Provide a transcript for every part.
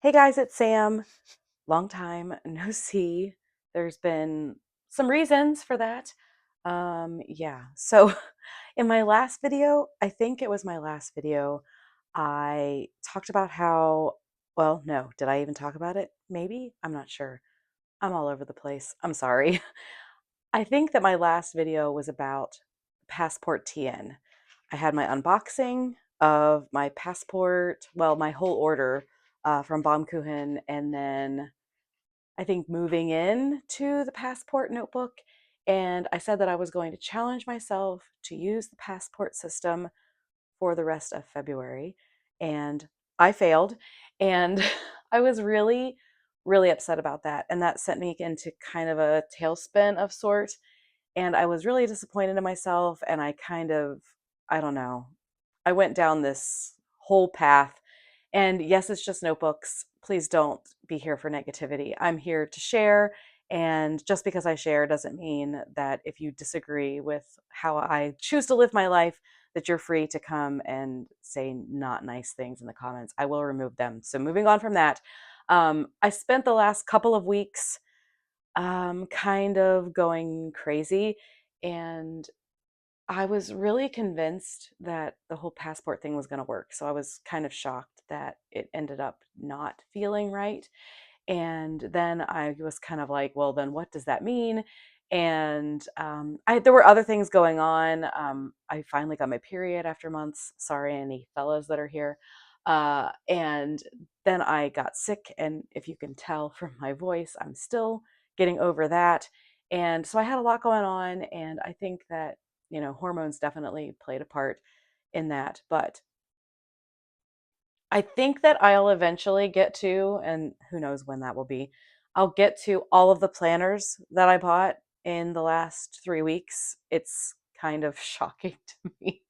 Hey guys, it's Sam. Long time no see. There's been some reasons for that. Yeah. So in my last video, I think it was my last video, I talked about how, well, no, did I even talk about it? Maybe? I'm not sure. I'm all over the place. I'm sorry. I think that my last video was about Passport TN. I had my unboxing of my passport, well, my whole order from Baumkuchen, and then I think moving in to the passport notebook. And I said that I was going to challenge myself to use the passport system for the rest of February. And I failed. And I was really, really upset about that. And that sent me into kind of a tailspin of sorts. And I was really disappointed in myself. And I kind of, I don't know, I went down this whole path. And yes, it's just notebooks. Please don't be here for negativity. I'm here to share. And just because I share doesn't mean that if you disagree with how I choose to live my life, that you're free to come and say not nice things in the comments. I will remove them. So moving on from that, I spent the last couple of weeks kind of going crazy, and I was really convinced that the whole passport thing was going to work. So I was kind of shocked that it ended up not feeling right. And then I was kind of like, well, then what does that mean? And there were other things going on. I finally got my period after months. Sorry, any fellas that are here. And then I got sick. And if you can tell from my voice, I'm still getting over that. And so I had a lot going on. And I think that, hormones definitely played a part in that. But I think that I'll eventually get to, and who knows when that will be, I'll get to all of the planners that I bought in the last 3 weeks. It's kind of shocking to me.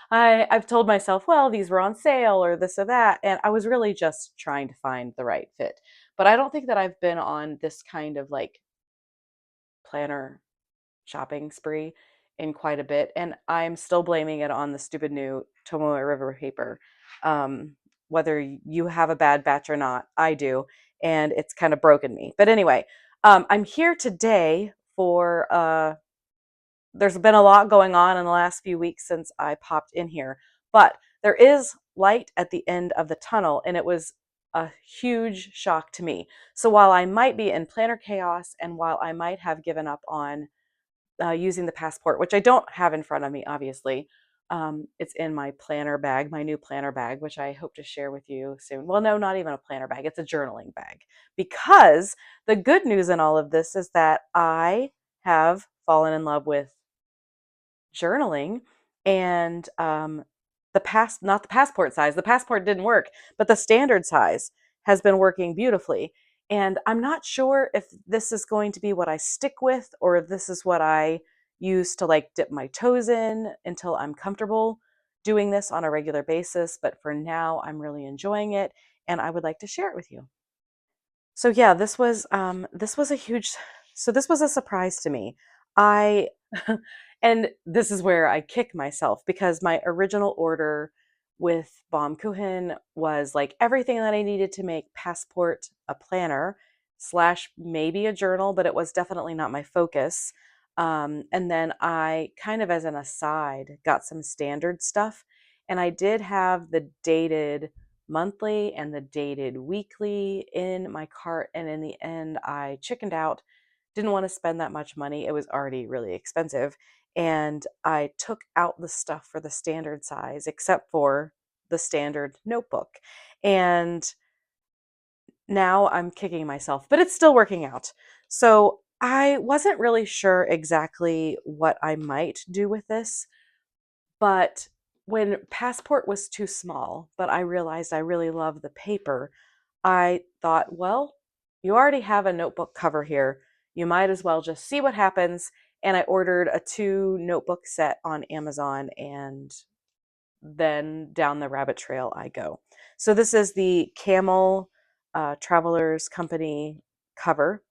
I've told myself, well, these were on sale or this or that, and I was really just trying to find the right fit. But I don't think that I've been on this kind of like planner shopping spree in quite a bit, and I'm still blaming it on the stupid new Tomoe River paper. Whether you have a bad batch or not, I do, and it's kind of broken me. But anyway, I'm here today for there's been a lot going on in the last few weeks since I popped in here, but there is light at the end of the tunnel, and it was a huge shock to me. So while I might be in planner chaos, and while I might have given up on using the passport, which I don't have in front of me, obviously. It's in my planner bag, my new planner bag, which I hope to share with you soon. Well, no, not even a planner bag. It's a journaling bag. Because the good news in all of this is that I have fallen in love with journaling, and not the passport size. The passport didn't work, but the standard size has been working beautifully. And I'm not sure if this is going to be what I stick with, or if this is what I use to like dip my toes in until I'm comfortable doing this on a regular basis. But for now, I'm really enjoying it, and I would like to share it with you. So yeah, this was a huge so this was a surprise to me. I and this is where I kick myself, because my original order with Baumkuchen was like everything that I needed to make Passport a planner slash maybe a journal, but it was definitely not my focus. And then I kind of as an aside got some standard stuff, and I did have the dated monthly and the dated weekly in my cart. And in the end, I chickened out, didn't want to spend that much money. It was already really expensive. And I took out the stuff for the standard size, except for the standard notebook. And now I'm kicking myself, but it's still working out. So I wasn't really sure exactly what I might do with this, but when Passport was too small, but I realized I really love the paper, I thought, well, you already have a notebook cover here. You might as well just see what happens. And I ordered a 2 notebook set on Amazon, and then down the rabbit trail I go. So this is the Camel Travelers Company cover.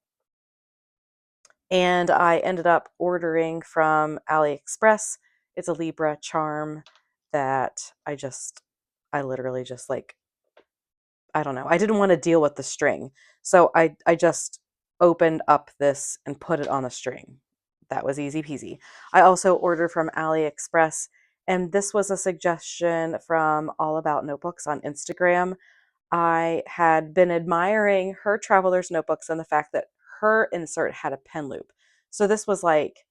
And I ended up ordering from AliExpress. It's a Libra charm that I literally just like, I don't know. I didn't want to deal with the string. So I just opened up this and put it on the string. That was easy peasy. I also ordered from AliExpress, and this was a suggestion from All About Notebooks on Instagram. I had been admiring her traveler's notebooks and the fact that her insert had a pen loop. So this was like,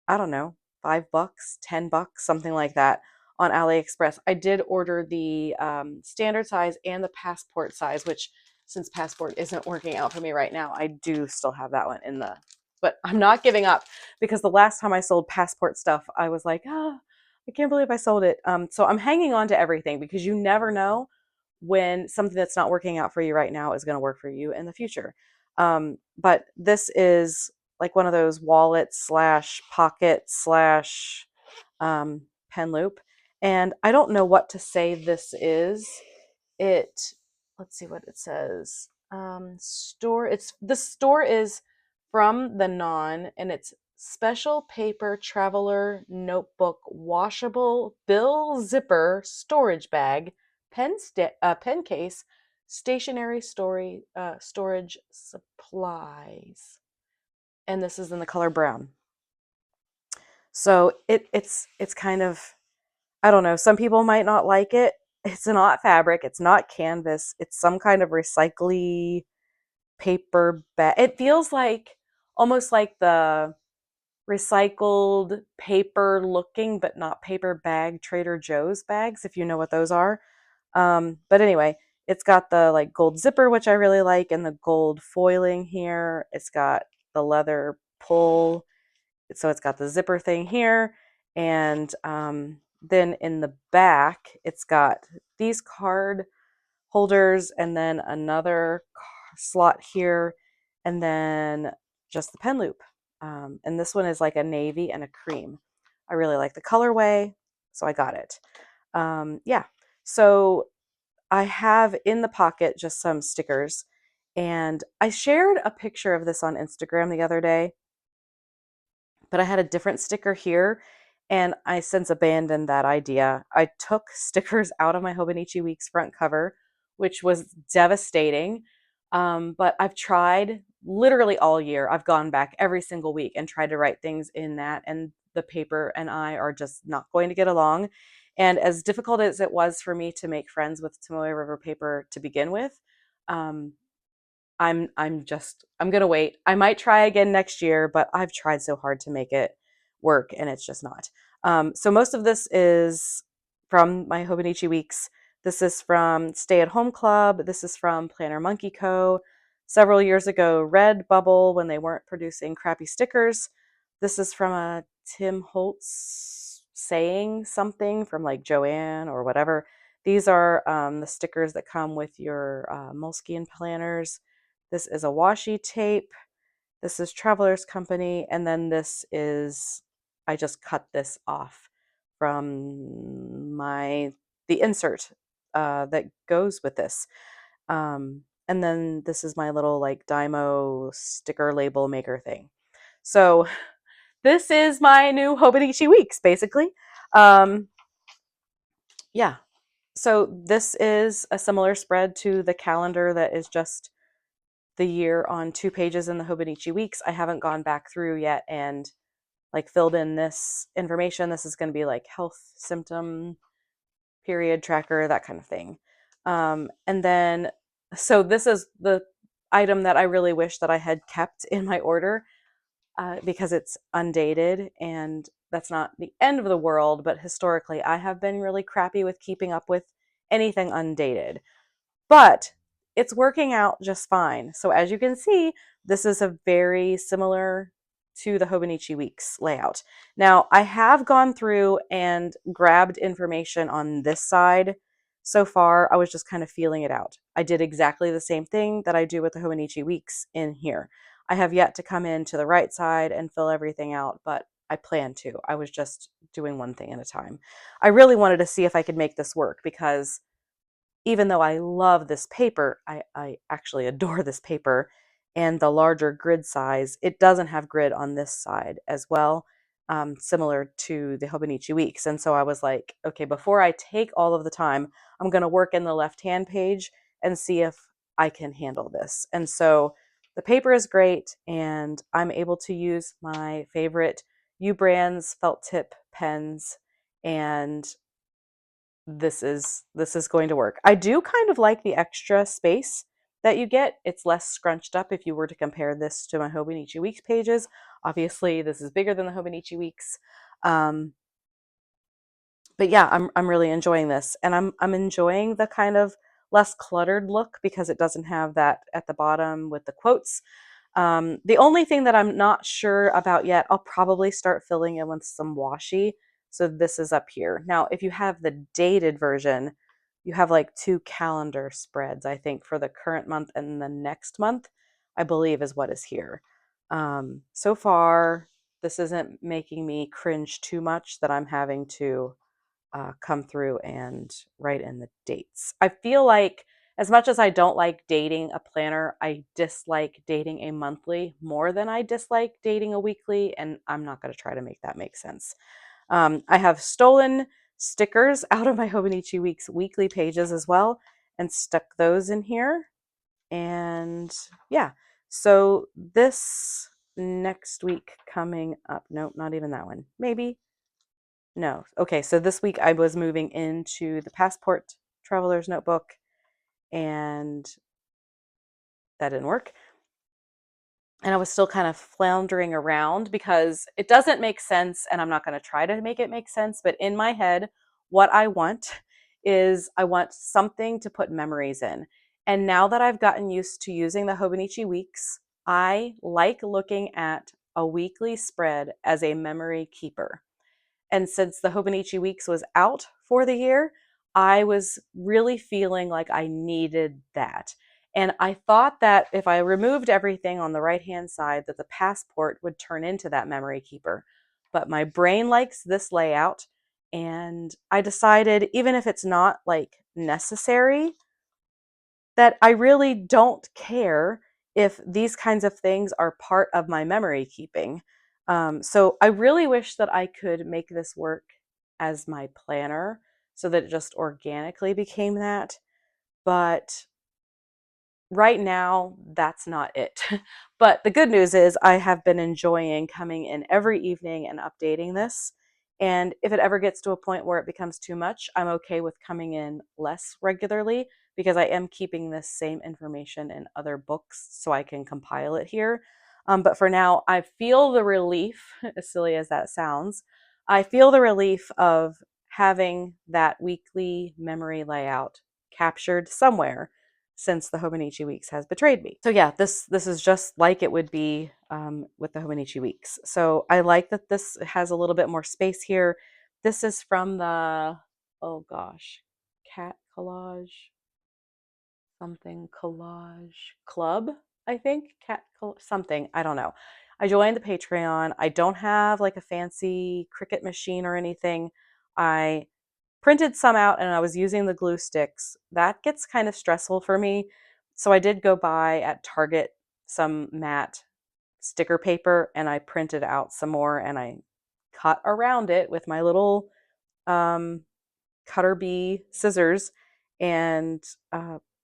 I don't know, $5, $10, something like that on AliExpress. I did order the standard size and the passport size, which since passport isn't working out for me right now, I do still have that one in the, but I'm not giving up because the last time I sold passport stuff, I was like, ah, I can't believe I sold it. So I'm hanging on to everything because you never know when something that's not working out for you right now is going to work for you in the future. But this is like one of those wallet slash pocket slash pen loop. And I don't know what to say this is. It, let's see what it says. The store is from the Non, and it's special paper traveler notebook washable bill zipper storage bag pen case stationary storage supplies, and this is in the color brown. So it's kind of, I don't know, some people might not like it. It's not fabric, it's not canvas, it's some kind of recycly paper bag. It feels like almost like the recycled paper looking but not paper bag Trader Joe's bags, if you know what those are. But anyway, it's got the like gold zipper, which I really like, and the gold foiling here. It's got the leather pull, so it's got the zipper thing here, and then in the back, it's got these card holders, and then another slot here, and then just the pen loop. And this one is like a navy and a cream. I really like the colorway, so I got it. Yeah, so I have in the pocket just some stickers, and I shared a picture of this on Instagram the other day, but I had a different sticker here, and I since abandoned that idea. I took stickers out of my Hobonichi Weeks front cover, which was devastating. But I've tried literally all year. I've gone back every single week and tried to write things in that, and the paper and I are just not going to get along. And as difficult as it was for me to make friends with Tomoe River paper to begin with, um, I'm gonna wait. I might try again next year, but I've tried so hard to make it work and it's just not. So most of this is from my Hobonichi Weeks. This is from Stay at Home Club. This is from Planner Monkey Co. Several years ago, Red Bubble when they weren't producing crappy stickers. This is from a Tim Holtz saying something from like Joanne or whatever. These are the stickers that come with your Moleskine planners. This is a washi tape. This is Traveler's Company. And then this is, I just cut this off from the insert that goes with this. And then this is my little like Dymo sticker label maker thing. So this is my new Hobonichi Weeks, basically. Um, yeah. So this is a similar spread to the calendar that is just the year on 2 pages in the Hobonichi Weeks. I haven't gone back through yet and like filled in this information. This is going to be like health symptom period tracker, that kind of thing. And then, so this is the item that I really wish that I had kept in my order because it's undated, and that's not the end of the world, but historically I have been really crappy with keeping up with anything undated. But it's working out just fine. So as you can see, this is a very similar to the Hobonichi Weeks layout. Now, I have gone through and grabbed information on this side. So far, I was just kind of feeling it out. I did exactly the same thing that I do with the Hobonichi Weeks in here. I have yet to come in to the right side and fill everything out, but I plan to. I was just doing one thing at a time. I really wanted to see if I could make this work because even though I love this paper, I actually adore this paper and the larger grid size, it doesn't have grid on this side as well, similar to the Hobonichi Weeks. And so I was like, okay, before I take all of the time, I'm going to work in the left-hand page and see if I can handle this. And so the paper is great, and I'm able to use my favorite U Brands felt tip pens, and this is going to work. I do kind of like the extra space that you get. It's less scrunched up if you were to compare this to my Hobonichi Weeks pages. Obviously, this is bigger than the Hobonichi Weeks. Um, but yeah, I'm really enjoying this, and I'm enjoying the kind of less cluttered look because it doesn't have that at the bottom with the quotes. The only thing that I'm not sure about yet, I'll probably start filling in with some washi. So this is up here. Now, if you have the dated version, you have like 2 calendar spreads, I think, for the current month and the next month, I believe is what is here. So far, this isn't making me cringe too much that I'm having to come through and write in the dates. I feel like as much as I don't like dating a planner, I dislike dating a monthly more than I dislike dating a weekly, and I'm not going to try to make that make sense. I have stolen stickers out of my Hobonichi Weeks weekly pages as well and stuck those in here. And yeah, so this next week coming up, nope, not even that one. Maybe. No. Okay, so this week I was moving into the Passport Traveler's Notebook, and that didn't work. And I was still kind of floundering around because it doesn't make sense, and I'm not going to try to make it make sense, but in my head, what I want is I want something to put memories in. And now that I've gotten used to using the Hobonichi Weeks, I like looking at a weekly spread as a memory keeper. And since the Hobonichi Weeks was out for the year, I was really feeling like I needed that. And I thought that if I removed everything on the right-hand side, that the passport would turn into that memory keeper. But my brain likes this layout, and I decided, even if it's not like necessary, that I really don't care if these kinds of things are part of my memory keeping. So I really wish that I could make this work as my planner so that it just organically became that. But right now, that's not it. But the good news is I have been enjoying coming in every evening and updating this. And if it ever gets to a point where it becomes too much, I'm okay with coming in less regularly because I am keeping this same information in other books so I can compile it here. But for now, I feel the relief, as silly as that sounds, I feel the relief of having that weekly memory layout captured somewhere since the Hobonichi Weeks has betrayed me. So yeah, this is just like it would be with the Hobonichi Weeks. So I like that this has a little bit more space here. This is from the, oh gosh, Cat Collage, something Collage Club, I think. Something, I don't know. I joined the Patreon. I don't have like a fancy Cricut machine or anything. I printed some out and I was using the glue sticks. That gets kind of stressful for me. So I did go buy at Target some matte sticker paper and I printed out some more and I cut around it with my little um, cutter bee scissors and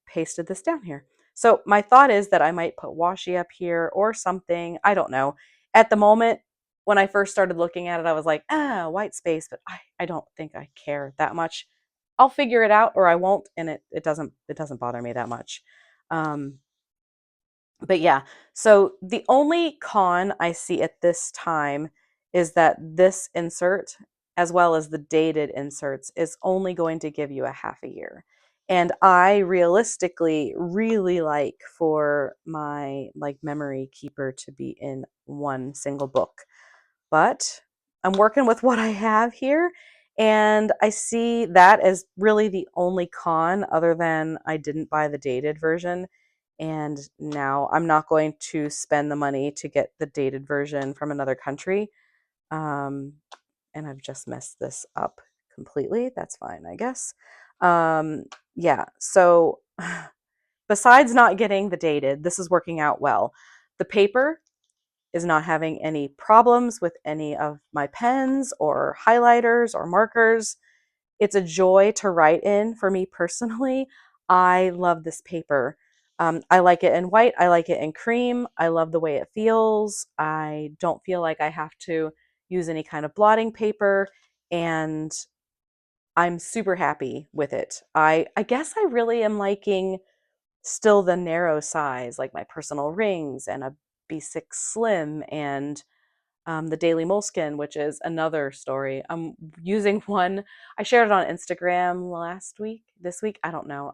pasted this down here. So my thought is that I might put washi up here or something. I don't know. At the moment, when I first started looking at it, I was like, white space, but I don't think I care that much. I'll figure it out or I won't, and it doesn't bother me that much. Um, but yeah, so the only con I see at this time is that this insert, as well as the dated inserts, is only going to give you a half a year. And I realistically really like for my like memory keeper to be in one single book. But I'm working with what I have here, and I see that as really the only con other than I didn't buy the dated version. And now I'm not going to spend the money to get the dated version from another country. Um, and I've just messed this up completely. That's fine, I guess. Yeah, so besides not getting the dated, this is working out well. The paper is not having any problems with any of my pens or highlighters or markers. It's a joy to write in for me personally. I love this paper. I like it in white. I like it in cream. I love the way it feels. I don't feel like I have to use any kind of blotting paper, and I'm super happy with it. I guess I really am liking still the narrow size, like my personal rings and a B6 Slim and the Daily Moleskin, which is another story. I'm using one. I shared it on Instagram last week, this week, I don't know.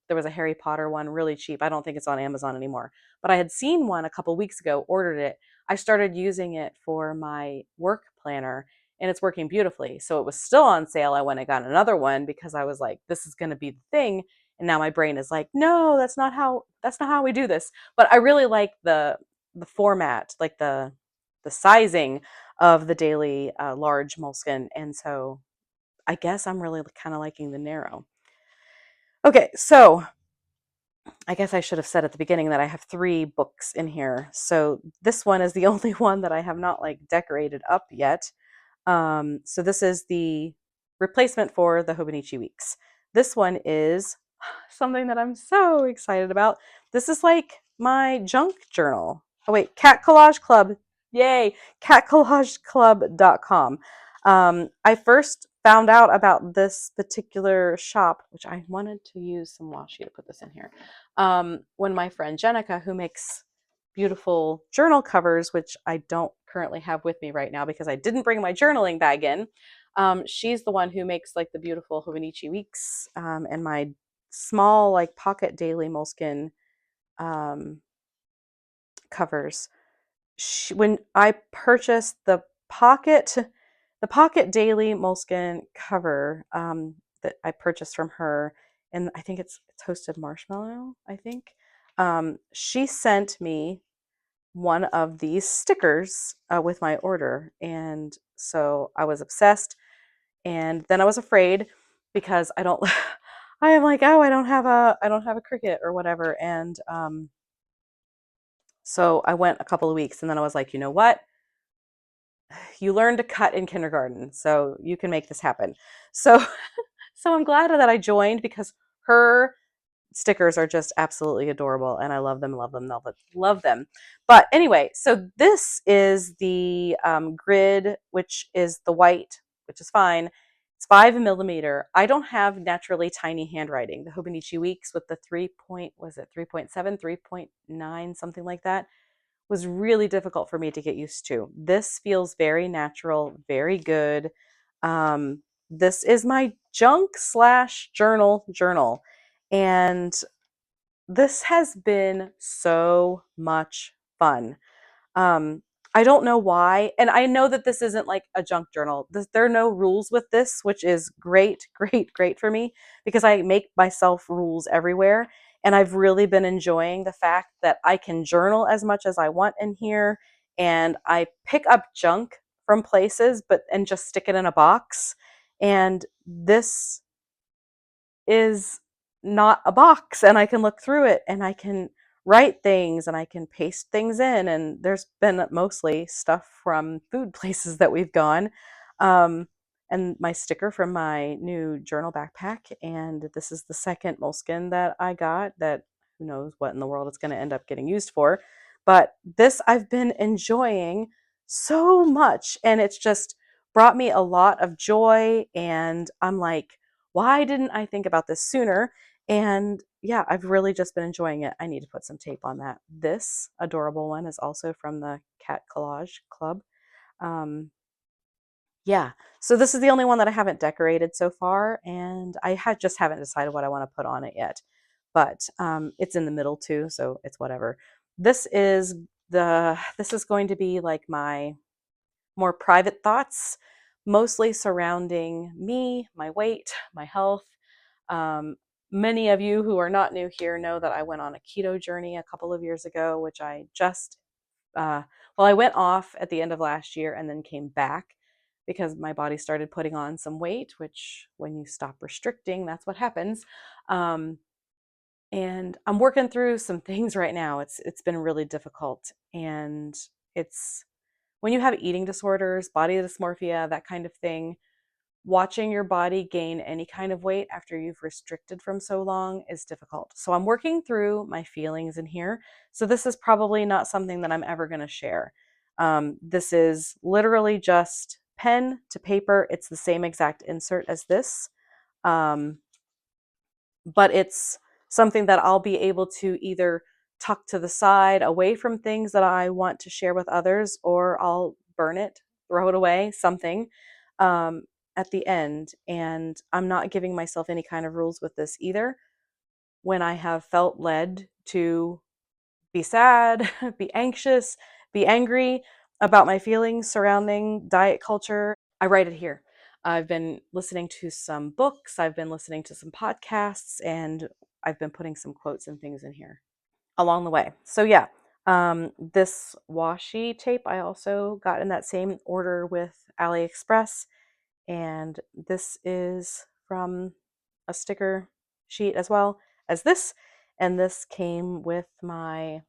There was a Harry Potter one, really cheap. I don't think it's on Amazon anymore. But I had seen one a couple weeks ago, ordered it. I started using it for my work planner, and it's working beautifully. So it was still on sale. I went and got another one because I was like, this is going to be the thing. And now my brain is like, no, that's not how we do this. But I really like the format, like the sizing of the daily large moleskin. And so I guess I'm really kind of liking the narrow. Okay, so I guess I should have said at the beginning that I have 3 books in here. So this one is the only one that I have not like decorated up yet. So this is the replacement for the Hobonichi Weeks. This one is something that I'm so excited about. This is like my junk journal. Oh wait, Cat Collage Club. Yay, catcollageclub.com. I first found out about this particular shop, which I wanted to use some washi to put this in here. When my friend Jenica, who makes beautiful journal covers, which I don't currently have with me right now because I didn't bring my journaling bag in. She's the one who makes like the beautiful Hobonichi Weeks and my small like pocket daily moleskin um, covers. When I purchased the pocket daily moleskin cover that I purchased from her, and I think it's toasted marshmallow. I think she sent me one of these stickers with my order, and so I was obsessed. And then I was afraid because I don't. I am like, oh, I don't have a Cricut or whatever, and so I went a couple of weeks, and then I was like, you know what? You learn to cut in kindergarten, so you can make this happen. So, so I'm glad that I joined because her stickers are just absolutely adorable, and I love them, love them, love them, love them. But anyway, so this is the grid, which is the white, which is fine. It's 5 millimeter. I don't have naturally tiny handwriting. The Hobonichi Weeks with the 3.7, 3.9, something like that, was really difficult for me to get used to. This feels very natural, very good. This is my junk slash journal. And this has been so much fun. Um, I don't know why, and I know that this isn't like a junk journal. There are no rules with this, which is great, great, great for me because I make myself rules everywhere. And I've really been enjoying the fact that I can journal as much as I want in here, and I pick up junk from places, but and just stick it in a box. And this is not a box, and I can look through it and I can write things and I can paste things in, and there's been mostly stuff from food places that we've gone. Um, and my sticker from my new journal backpack, and this is the second moleskin that I got that who knows what in the world it's going to end up getting used for. But this I've been enjoying so much, and it's just brought me a lot of joy, and I'm like, why didn't I think about this sooner? And yeah, I've really just been enjoying it. I need to put some tape on that. This adorable one is also from the Cat Collage Club. Um, yeah, so this is the only one that I haven't decorated so far, and just haven't decided what I want to put on it yet. But it's in the middle too, so it's whatever. This is going to be like my more private thoughts, mostly surrounding me, my weight, my health. um, Many of you who are not new here know that I went on a keto journey a couple of years ago, which I just, uh, well, I went off at the end of last year and then came back because my body started putting on some weight, which when you stop restricting, that's what happens. Um, and I'm working through some things right now. It's been really difficult, and it's when you have eating disorders, body dysmorphia, that kind of thing, watching your body gain any kind of weight after you've restricted from so long is difficult. So I'm working through my feelings in here. So this is probably not something that I'm ever going to share. This is literally just pen to paper. It's the same exact insert as this. Um, but it's something that I'll be able to either tuck to the side away from things that I want to share with others, or I'll burn it, throw it away, something um, at the end. And I'm not giving myself any kind of rules with this either. When I have felt led to be sad, be anxious, be angry about my feelings surrounding diet culture, I write it here. I've been listening to some books, I've been listening to some podcasts, and I've been putting some quotes and things in here along the way. So, yeah, this washi tape I also got in that same order with AliExpress, and this is from a sticker sheet as well as this. And this came with my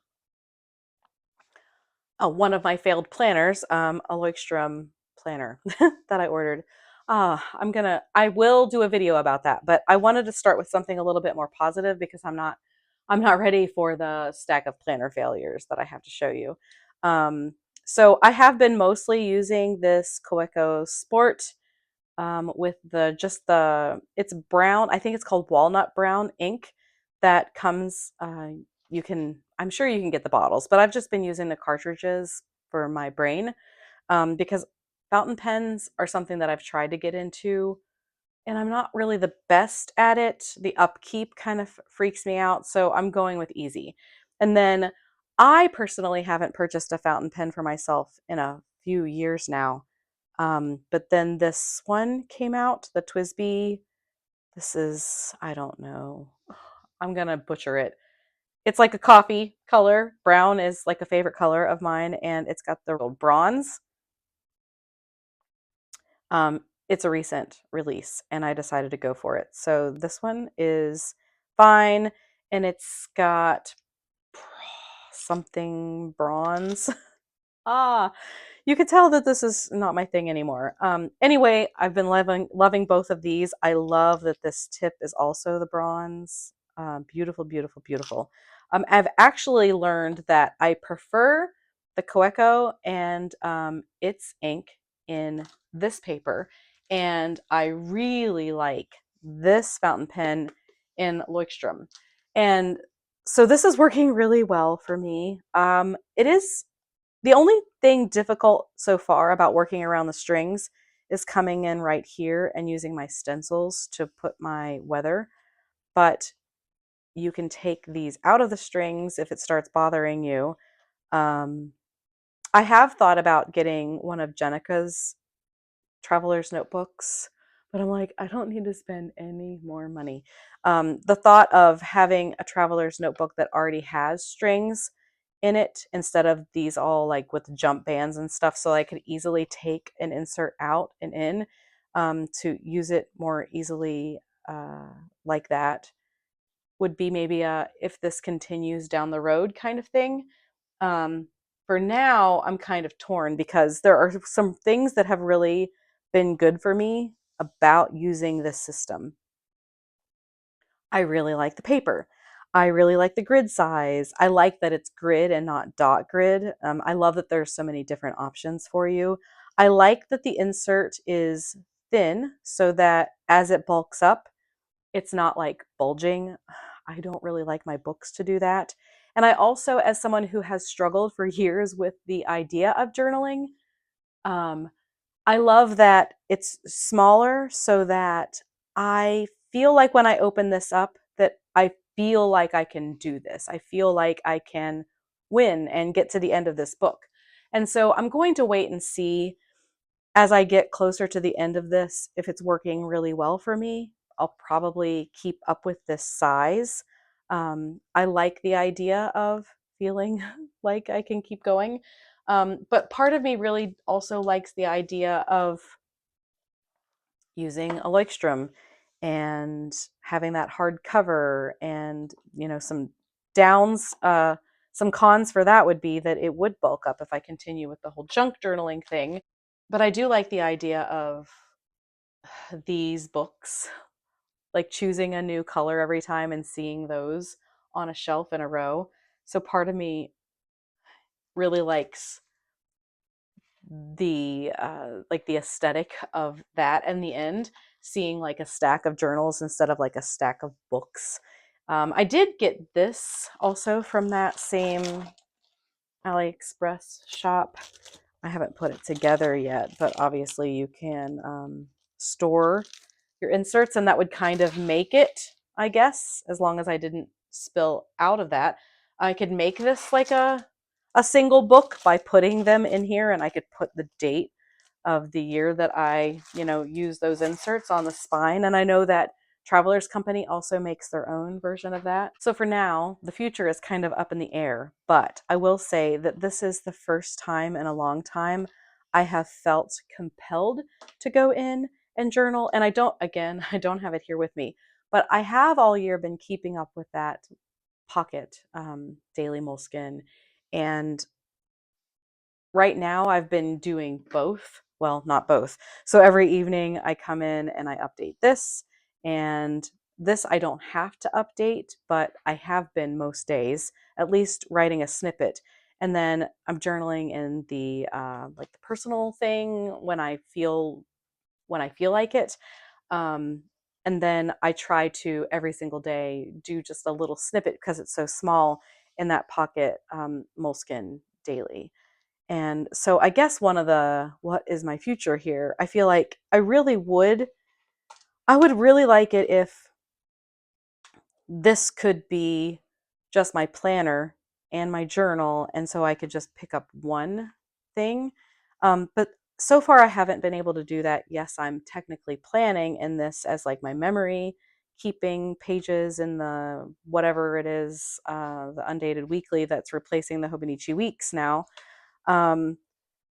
one of my failed planners, a Leuchtturm planner that I ordered. I will do a video about that, but I wanted to start with something a little bit more positive because I'm not ready for the stack of planner failures that I have to show you. So I have been mostly using this Coeco Sport with it's brown. I think it's called walnut brown ink that comes. I'm sure you can get the bottles, but I've just been using the cartridges for my brain because fountain pens are something that I've tried to get into, and I'm not really the best at it. The upkeep kind of freaks me out, so I'm going with easy. And then I personally haven't purchased a fountain pen for myself in a few years now. But then this one came out, the TWSBI. This is, I don't know. I'm gonna butcher it. It's like a coffee color. Brown is like a favorite color of mine, and it's got the bronze. It's a recent release, and I decided to go for it. So this one is fine, and it's got something bronze. Ah, you could tell that this is not my thing anymore. Anyway, I've been loving both of these. I love that this tip is also the bronze. Beautiful, beautiful, beautiful. I've actually learned that I prefer the Coeco and its ink in this paper, and I really like this fountain pen in Leuchtturm. And so this is working really well for me. It is the only thing difficult so far about working around the strings is coming in right here and using my stencils to put my weather, but you can take these out of the strings if it starts bothering you. Um, I have thought about getting one of Jenika's traveler's notebooks, but I'm like, I don't need to spend any more money. The thought of having a traveler's notebook that already has strings in it instead of these all like with jump bands and stuff, so I could easily take an insert out and in to use it more easily like that would be maybe a if this continues down the road kind of thing. Um, for now, I'm kind of torn because there are some things that have really been good for me about using this system. I really like the paper. I really like the grid size. I like that it's grid and not dot grid. I love that there's so many different options for you. I like that the insert is thin so that as it bulks up, it's not like bulging. I don't really like my books to do that. And I also, as someone who has struggled for years with the idea of journaling, um, I love that it's smaller so that I feel like when I open this up that I feel like I can do this. I feel like I can win and get to the end of this book. And so I'm going to wait and see as I get closer to the end of this, if it's working really well for me. I'll probably keep up with this size. I like the idea of feeling like I can keep going. But part of me really also likes the idea of using a Leuchtturm and having that hard cover and, some downs. Some cons for that would be that it would bulk up if I continue with the whole junk journaling thing. But I do like the idea of these books, like choosing a new color every time and seeing those on a shelf in a row. So part of me really likes the like the aesthetic of that in the end, seeing like a stack of journals instead of like a stack of books. I did get this also from that same AliExpress shop. I haven't put it together yet, but obviously you can store your inserts, and that would kind of make it, I guess, as long as I didn't spill out of that. I could make this like a single book by putting them in here, and I could put the date of the year that I, use those inserts on the spine. And I know that Travelers Company also makes their own version of that. So for now, the future is kind of up in the air, but I will say that this is the first time in a long time I have felt compelled to go in and journal. And I don't, again, I don't have it here with me, but I have all year been keeping up with that pocket daily moleskin. And right now I've been doing both. Well, not both. So every evening I come in and I update this, and this I don't have to update, but I have been most days, at least writing a snippet. And then I'm journaling in the like the personal thing when I feel like it. Um, and then I try to every single day do just a little snippet because it's so small in that pocket moleskin daily. And so I guess one of the what is my future here? I feel like I would really like it if this could be just my planner and my journal, and so I could just pick up one thing. But so far I haven't been able to do that. Yes, I'm technically planning in this as like my memory keeping pages in the whatever it is, the undated weekly that's replacing the Hobonichi weeks now. Um,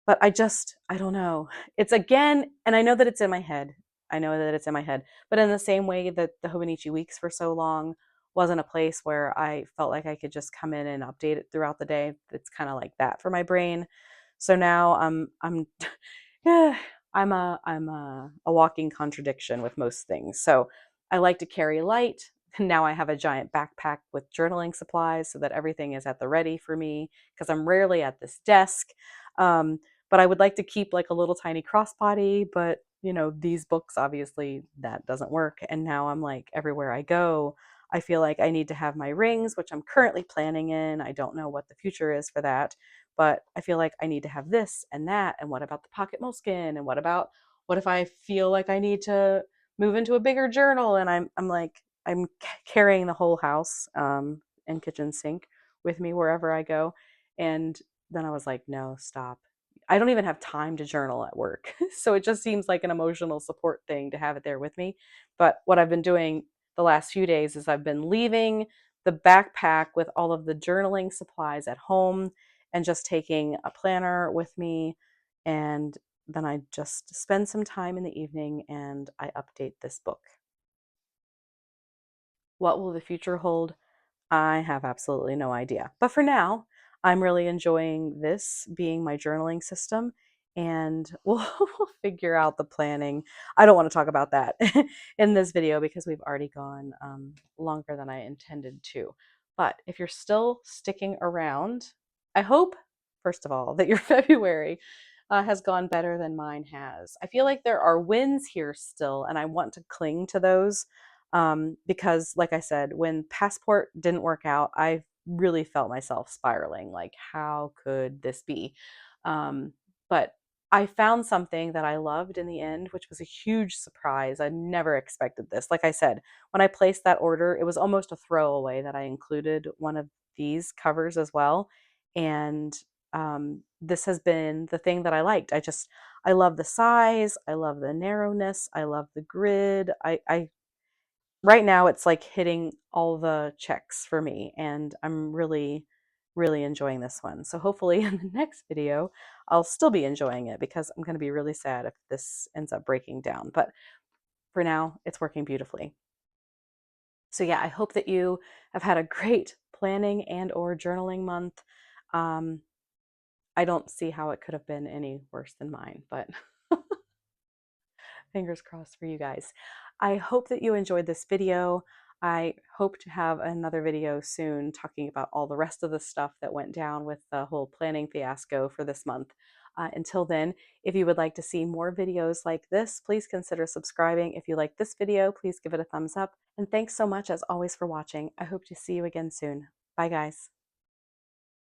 but I don't know. It's again, and I know that it's in my head. I know that it's in my head. But in the same way that the Hobonichi weeks for so long wasn't a place where I felt like I could just come in and update it throughout the day. It's kind of like that for my brain. So now I'm yeah, I'm a walking contradiction with most things. So I like to carry light. Now I have a giant backpack with journaling supplies so that everything is at the ready for me because I'm rarely at this desk. Um, but I would like to keep like a little tiny crossbody, but these books obviously that doesn't work. And now I'm like everywhere I go, I feel like I need to have my rings, which I'm currently planning in. I don't know what the future is for that, but I feel like I need to have this and that. And what about the pocket moleskin? And what if I feel like I need to move into a bigger journal? And I'm like carrying the whole house and kitchen sink with me wherever I go. And then I was like, no, stop. I don't even have time to journal at work. So it just seems like an emotional support thing to have it there with me. But what I've been doing the last few days is I've been leaving the backpack with all of the journaling supplies at home and just taking a planner with me. And then I just spend some time in the evening and I update this book. What will the future hold? I have absolutely no idea. But for now, I'm really enjoying this being my journaling system, and we'll figure out the planning. I don't want to talk about that in this video because we've already gone longer than I intended to. But if you're still sticking around, I hope, first of all, that your February has gone better than mine has. I feel like there are wins here still, and I want to cling to those because like I said, when Passport didn't work out, I really felt myself spiraling. Like, how could this be? Um, but I found something that I loved in the end, which was a huge surprise. I never expected this. Like I said, when I placed that order, it was almost a throwaway that I included one of these covers as well. And this has been the thing that I liked. I love the size. I love the narrowness. I love the grid. I right now it's like hitting all the checks for me, and I'm really really enjoying this one. So hopefully in the next video I'll still be enjoying it because I'm going to be really sad if this ends up breaking down, but for now it's working beautifully. So yeah, I hope that you have had a great planning and or journaling month. um, I don't see how it could have been any worse than mine, but Fingers crossed for you guys. I hope that you enjoyed this video. I hope to have another video soon talking about all the rest of the stuff that went down with the whole planning fiasco for this month. Until then, if you would like to see more videos like this, please consider subscribing. If you like this video, please give it a thumbs up. And thanks so much, as always, for watching. I hope to see you again soon. Bye, guys.